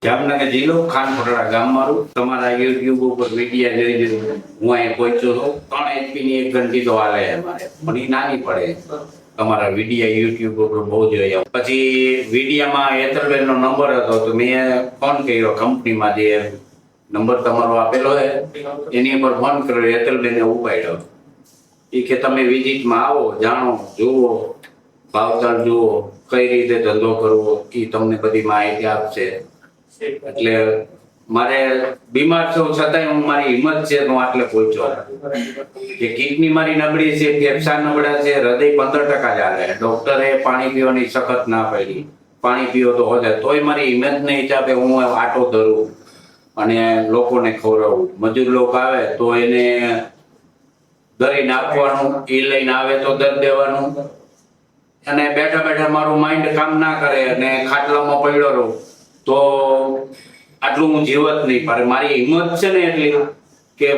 જામનગર જિલ્લો ખાનપોટડા ગામ મારું. તમારા યુટ્યુબ ઉપર વિડીયા જોઈ જોઈ હું અહીં પહોંચ્યો છું. 3 HP ની એક ઘંટી તો હાલે અમારે, પણ એ નાની પડે. તમારા વિડીયા યુટ્યુબ ઉપર બહુ જોયા. પછી વિડીયામાં હેતલબેન નો નંબર હતો તો મેં ફોન કર્યો કંપનીમાં, જે નંબર તમારો આપેલો છે એની ઉપર ફોન કર્યો. હેતલબેને ઉપાડ્યો. એ કે તમે વિઝિટમાં આવો, જાણો, જુઓ, ભાવતાલ જુઓ, કઈ રીતે ધંધો કરવો એ તમને બધી માહિતી આપશે. એટલે મારે બીમાર છું છતાંય હું મારી હિંમત છે હું આટલે પહોંચ્યો. કે કિડની મારી નબળી છે, ફેફસા નબળા છે, હૃદય 15% જ હાલે. ડોક્ટરે પાણી પીવાની સખત ના પાડી. પાણી પીવો તો હોતે, તોય મારી હિંમત નહીં હિસાબે હું આટો ધરું અને લોકોને ખવડાવું. મજૂર લોકો આવે તો એને દરીને આપવાનું, એ લઈને આવે તો દર દેવાનું. અને બેઠા બેઠા મારું માઇન્ડ કામ ના કરે અને ખાટલામાં પડ્યો રહું તો આટલું હું જીવત નહીં પાડે. મારી હિંમત છે ને એટલી કે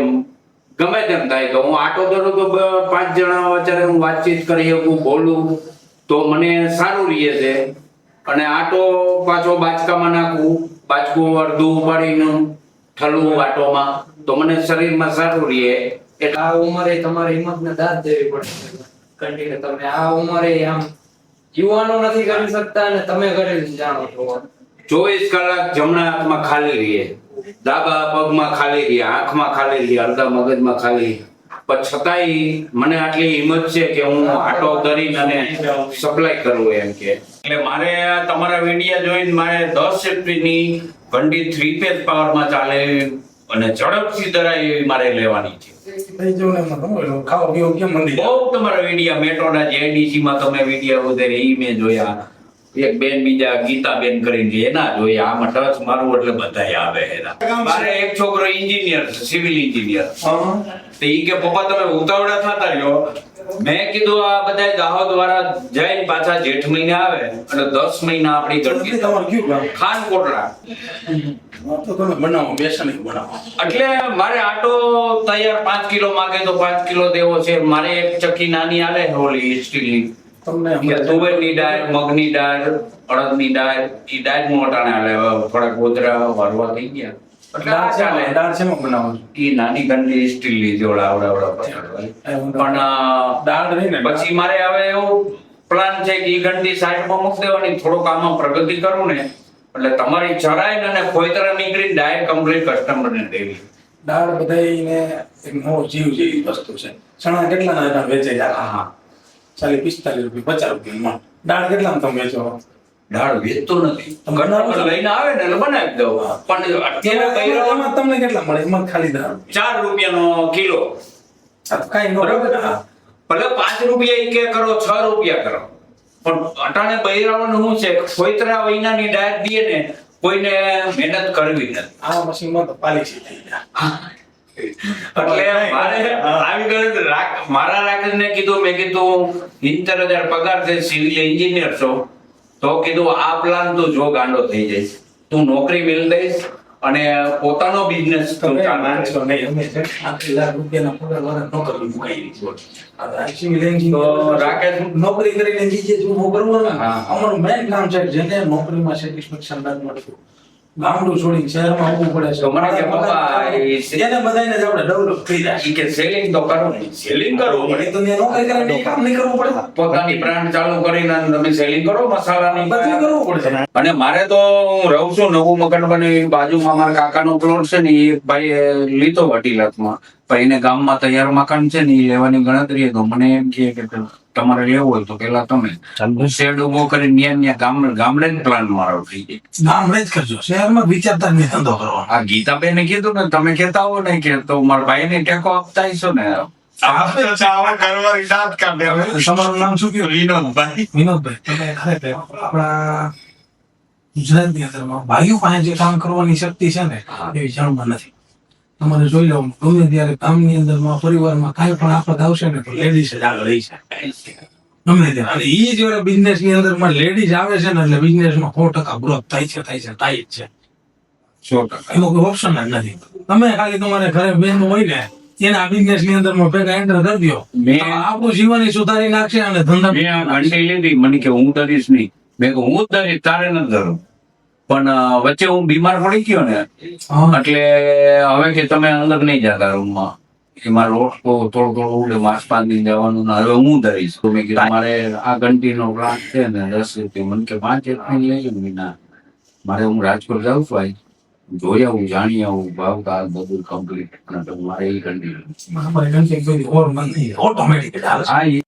ગમે તેમ થાય તો હું આટો દોડું તો 5 જણા વચ્ચે હું વાતચીત કરી શકું, બોલું તો મને સારું રહે છે. અને આટો પાછો બાચકામાં નાખવું, બાચકું અડધું ઉપાડીને ઠલવું આટોમાં તો મને શરીરમાં સારું રહે. એટલે આ ઉંમરે તમારે હિંમતને દાદ દેવી પડે. કંટીન્યુ તમે આ ઉંમરે આમ યુવાનો નથી કરી શકતા અને તમે કરી જાણો છો. 24 કલાક જમણા હાથમાં ખાલી રહીએ, ડાબા પગમાં ખાલી રહીએ, આંખમાં ખાલી રહીએ, અડધા મગજમાં ખાલી. પણ છતાંય મને આટલી હિંમત છે કે હું આટો ધરીને અને સપ્લાય કરવું એમ કે. એટલે મારે તમારા વિડીયો જોઈને મારે 10 HP ની ઘંટી 3 ફેઝ પાવરમાં ચાલે અને ઝડપથી ધરાય એવી મારે લેવાની છે. બહુ તમારા વિડીયો મેટોડા જેડીસી માં તમે વિડીયો વધારે ઈ મેં જોયા. એક બેન બીજા ગીતાબેન કરીને એના જોયા. આમાં ટચ મારું એટલે બધાય આવે એના. મારે એક છોકરો એન્જિનિયર છે, સિવિલ એન્જિનિયર. તો ઈ કે પપ્પા તમે ઉતાવળા થતા રહ્યો. મેં કીધું આ બધા દાહોદ વાળા જઈને પાછા જેઠ મહિને આવે અને 10 મહિના આપણી ગણતી. તમારું કયું ગામ? ખાનકોટડા. તો તમે બનાવો, બેસણી બનાવો. એટલે મારે આટો તૈયાર 5 કિલો માંગે તો 5 કિલો દેવો છે. મારે એક ચક્કી નાની આલે ઓલી સ્ટીલની. તમને તુવેરની દાળ, મગની દાળ, અડદની દાળ, ઈ દાળ મોટાને આલે. થોડાક ગોદરા વારવા થઈ ગયા એટલે આ ચાલે. દાળ શેમાં બનાવો છો? ઈ નાની ગંદી સ્ટીલની જોડા આવડા પણ દાળ રહી ને પછી મારે હવે એવું પ્લાન છે કે ઈ ગંદી સાઈડમાં મૂકી દેવાની. થોડોક આમાં પ્રગતિ કરું ને એટલે તમારી ચરાઈ અને ખોઈતરા નીકળીને ડાયરેક્ટ કમ્પ્લીટ કસ્ટમરને દેવી. દાળ બધાયને એક નવો જીવ જેવી વસ્તુ છે. ચણા કેટલાના એના વેચાઈ જાય? હા, 40-45 રૂપિયા, 50 રૂપિયામાં. દાળ કેટલામાં તમે વેચો? દાળ વેચતો નથી, બનાવો કસ્ટમર લઈને આવે ને એટલે બનાવી દઉં. પણ અત્યારે એમાં તમને કેટલા મળે? એમાં ખાલી દાળ 4 રૂપિયાનો કિલો. આ તો કાંઈ ન બરોબર. હા. ભલે 5 રૂપિયા ઈ કે કરો, 6 રૂપિયા કરો, પણ અટાણે બૈરાવાનું શું છે, ખોઈતરા વૈનાની ડાયટ દે ને કોઈને મહેનત કરવી નથી. આ મશીનમાં તો પાલિશી થઈ જાય. એટલે મારે આવી ગયો. મારા રાકેશને કીધું, મેં કીધું 70,000 પગાર છે, સિવિલ એન્જિનિયર છો, તો કીધું આ પ્લાન તું જો ગાંડો થઈ જઈશ, તું નોકરી મેળ દઈશ અને પોતાનો બિઝનેસ તું ચાલુ. રાકેશ નોકરી કરીને બીજે જો ઉભો કરવાનું. હા. અમારું મેઇન કામ છે જેને નોકરીમાં સેટિસ્ફેક્શન નથી મળતું, ગામડું છોડીને શહેરમાં આવવું પડે છે. તો મને કે પપ્પા એને બધાને જ આપણે ડેવલપ થઈ જાય. ઈ કે સેલિંગ તો કરો ને, સેલિંગ કરવું પડે. એ તો ત્યાં નોકરી કરીને કામ નહીં કરવું પડે, પોતાની બ્રાન્ડ ચાલુ કરીને તમે સેલિંગ કરો મસાલાની. બધું કરવું પડશે. અને મારે તો હું રહું છું નવું મકાન બની બાજુમાં મારા કાકાનો પ્લોટ છે ને, એ ભાઈએ લીધો વટીલાતમાં. પણ એને ગામમાં તૈયાર મકાન છે ને એ લેવાની ગણતરી. તો મને એમ કહે કે તમારે લેવું હોય તો પેલા તમે શેડ ઉભો કરી ગામડે જ પ્લાન મારો થઈ જાય. ગામડે જ કરજો, શહેરમાં વિચારતા નહીં ધંધો કરવાનો. આ ગીતાબેને કીધું ને તમે કહેતા હો ને કે તો મારા ભાઈને ટેકો આપતા હશો ને. તમારું નામ શું કયું? વિનોદભાઈ. વિનોદભાઈ, તમે ખરેખર આપણા ગુજરાતની અંદરમાં ભાઈઓ પાસે જે કામ કરવાની શક્તિ છે ને એવી જણમાં નથી. તમારે જોઈ લો, ગમે ત્યારે ગામની અંદરમાં પરિવારમાં કાંઈ પણ આફત આવશે ને તો લેડીઝ જ આગળ રહી છે ગમે ત્યારે. અને એ જ બિઝનેસ ની અંદરમાં લેડીઝ આવે છે ને એટલે બિઝનેસમાં 100% ગ્રોથ થાય જ છે. 100%. એમાં કોઈ ઓપ્શન જ નથી. તમે ખાલી તમારે ઘરે બેન હોય ને એના બિઝનેસ ની અંદરમાં ભેગા એન્ટર કરી દો, આપણું જીવન સુધારી નાખશે અને ધંધા. મેં આ ઘંટી લીધી, મને કે હું દરીશ નહીં. મેં કહ્યું હું જ દરીશ, તારે ન ધરું. પણ વચ્ચે હું બીમાર પડી ગયો ને હા. એટલે હવે કે તમે અંદર નહીં જતા રૂમમાં એમાં રોટકો થોડું ઉડે માસ બાંધી જવાનું ને હવે હું ધરીશ તો મેં કીધું મારે આ ઘંટીનો પ્લાન્ટ છે ને 10 રૂપિયા મને કે 5 એપ્રિલ લઈ લો ના મારે હું રાજકોટ જાઉં છું ભાઈ જોઈ આવું જાણી આવું ભાવ તાલ બધું કમ્પ્લીટ મારે એ ઘંટી અમારે ઘંટી કોઈ ઓર નથી ઓટોમેટિક ચાલે છે. હા